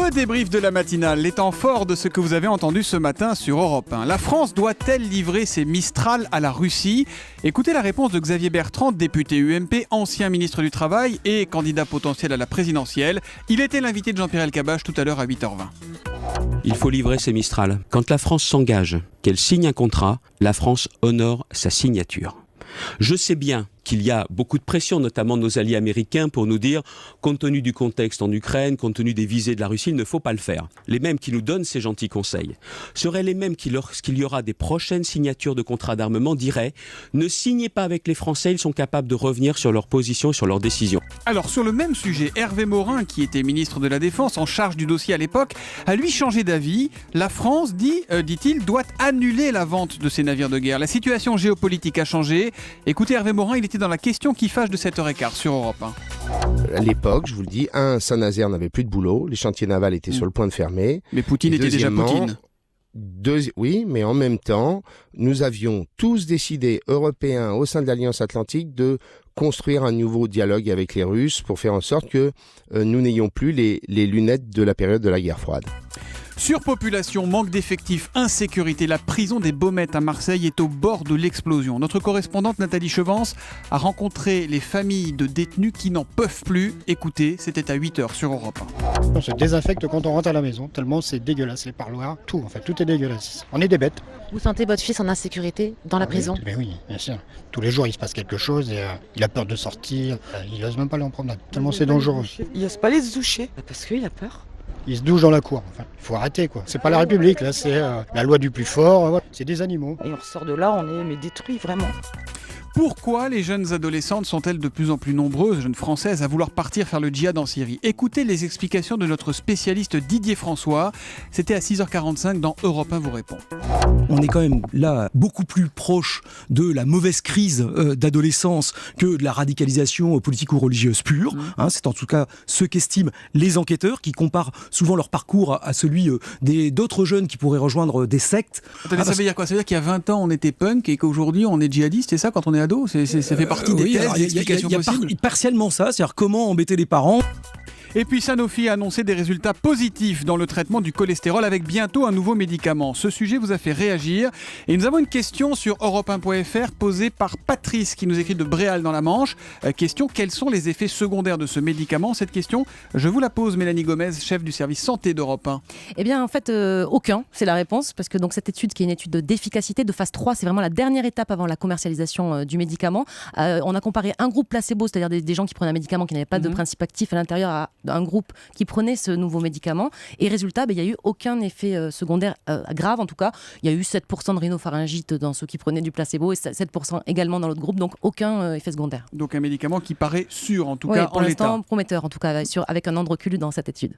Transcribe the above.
Le débrief de la matinale, les temps forts de ce que vous avez entendu ce matin sur Europe 1. La France doit-elle livrer ses Mistral à la Russie ? Écoutez la réponse de Xavier Bertrand, député UMP, ancien ministre du Travail et candidat potentiel à la présidentielle. Il était l'invité de Jean-Pierre Elkabbach tout à l'heure à 8h20. Il faut livrer ses Mistral. Quand la France s'engage, qu'elle signe un contrat, la France honore sa signature. Je sais bien qu'il y a beaucoup de pression, notamment de nos alliés américains, pour nous dire, compte tenu du contexte en Ukraine, compte tenu des visées de la Russie, il ne faut pas le faire. Les mêmes qui nous donnent ces gentils conseils seraient les mêmes qui, lorsqu'il y aura des prochaines signatures de contrats d'armement, diraient « Ne signez pas avec les Français, ils sont capables de revenir sur leur position et sur leurs décisions ». Alors sur le même sujet, Hervé Morin, qui était ministre de la Défense en charge du dossier à l'époque, a lui changé d'avis. La France, dit-il, doit annuler la vente de ces navires de guerre. La situation géopolitique a changé. Écoutez Hervé Morin, il était dans la question qui fâche de 7h15 sur Europe 1. À l'époque, je vous le dis, Saint-Nazaire n'avait plus de boulot, les chantiers navals étaient sur le point de fermer. Mais Poutine était déjà Poutine. Oui, mais en même temps, nous avions tous décidé, Européens, au sein de l'Alliance Atlantique, de construire un nouveau dialogue avec les Russes pour faire en sorte que nous n'ayons plus les lunettes de la période de la guerre froide. Surpopulation, manque d'effectifs, insécurité. La prison des Baumettes à Marseille est au bord de l'explosion. Notre correspondante Nathalie Chevance a rencontré les familles de détenus qui n'en peuvent plus. Écoutez, c'était à 8h sur Europe 1. On se désinfecte quand on rentre à la maison, tellement c'est dégueulasse, les parloirs, tout en fait, tout est dégueulasse. On est des bêtes. Vous sentez votre fils en insécurité dans la prison ? Mais oui, bien sûr. Tous les jours il se passe quelque chose et il a peur de sortir, il n'ose même pas aller en promenade, tellement c'est dangereux. Il n'ose pas les doucher. Parce qu'il a peur. Il se douche dans la cour. Enfin, il faut arrêter quoi. C'est pas la République là, c'est la loi du plus fort. Voilà. C'est des animaux. Et on ressort de là, on est détruit vraiment. Pourquoi les jeunes adolescentes sont-elles de plus en plus nombreuses, jeunes françaises, à vouloir partir faire le djihad en Syrie ? Écoutez les explications de notre spécialiste Didier François. C'était à 6h45 dans Europe 1 vous répond. On est quand même là beaucoup plus proche de la mauvaise crise d'adolescence que de la radicalisation politique ou religieuse pure. C'est en tout cas ce qu'estiment les enquêteurs qui comparent souvent leur parcours à celui d'autres jeunes qui pourraient rejoindre des sectes. Attendez, ça veut dire quoi ? Ça veut dire qu'il y a 20 ans on était punk et qu'aujourd'hui on est djihadiste, c'est ça quand on est ado ? Ça fait partie des thèses, des explications possibles. Il y a partiellement ça, c'est-à-dire comment embêter les parents. Et puis Sanofi a annoncé des résultats positifs dans le traitement du cholestérol avec bientôt un nouveau médicament. Ce sujet vous a fait réagir. Et nous avons une question sur europe1.fr posée par Patrice qui nous écrit de Bréal dans la Manche. Question, quels sont les effets secondaires de ce médicament ? Cette question, je vous la pose, Mélanie Gomez, chef du service santé d'Europe 1. Eh bien en fait, aucun, c'est la réponse. Parce que donc, cette étude qui est une étude d'efficacité de phase 3, c'est vraiment la dernière étape avant la commercialisation du médicament. On a comparé un groupe placebo, c'est-à-dire des gens qui prenaient un médicament qui n'avait pas de principe actif à l'intérieur, à un groupe qui prenait ce nouveau médicament. Et résultat, il n'y a eu aucun effet secondaire grave. En tout cas, il y a eu 7% de rhinopharyngite dans ceux qui prenaient du placebo et 7% également dans l'autre groupe. Donc, aucun effet secondaire. Donc, un médicament qui paraît sûr, en tout cas, pour en l'état. l'instant, prometteur, en tout cas, avec un an de recul dans cette étude.